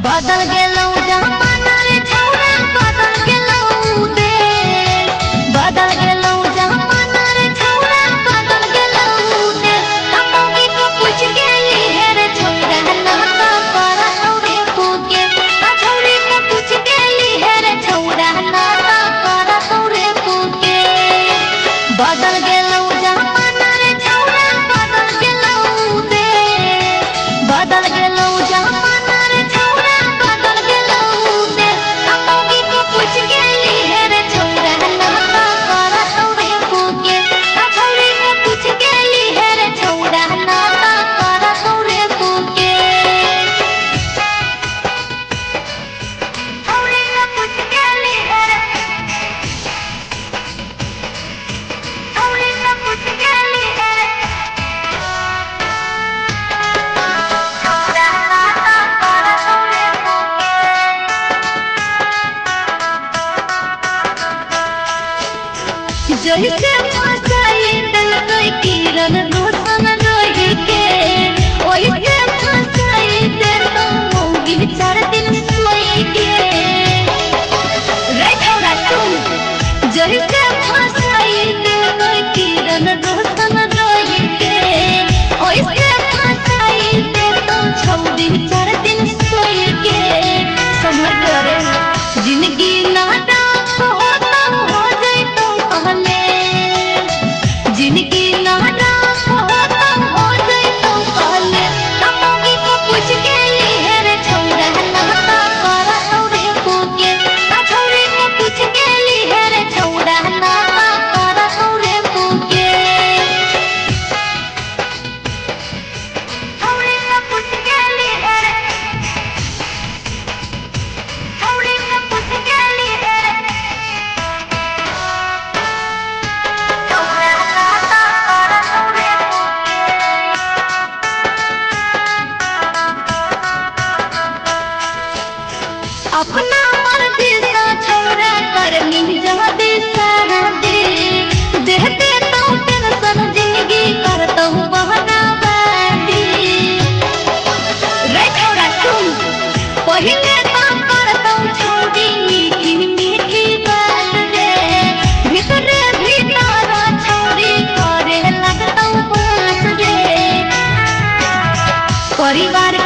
बदल गेलौ जमाना रे छौरा बदल गेलौ देश बदल गेलौ जमाना रे छौरा बदल गेलौ देश हमनी को पूछ गेली हे रे छौरा ना करौ रे पूके छौरी को पूछ गेली हे रे छौरा ना करौ रे पूके बदल गेलौ जमाना रे छौरा बदल गेलौ देश बदल गेलौ जमाना रे छौरा बदल गेलौ देश हमनी को पूछ गेली हे रे छौरा ना करौ रे पूके छौरी को पूछ गेली हे रे छौरा ना करौ रे पूके छौरी को पूछ गेली हे रे छौरी को पूछ गेली हे रे छौरा ना करौ रे पूके जैसे फसाई दिल कोई किरण रोशन रोही के ओइसे फसाई दिल तो होगी 4 दिन सोई के रे छौरा सुन जैसे फसाई दिल कोई किरण रोशन रोही के ओइसे फसाई दिल तो 4 दिन सोई के समझ करे जिंदगी नाटक होता हो जाए तो पहले जिंदगी नाटक होता हो जाए तो पहले हमनी को पूछ गेली हे रे छौरा ना करौ रे पूके छौरी को पूछ गेली हे रे छौरा ना करौ रे पूके छौरी को पूछ गेली हे रे छौरी को पूछ गेली हे रे छौरा ना करौ रे अपना मर्जी से छौरा कर जहदी शादी देहते तो टेंशन जिंदगी करतौ बहनाबादी रे छौरा सुन पहिले तो करतौ छौरी मीठी मीठी बात रे भीतरे भीतर छौरी करे लगतौ बात रे परिवार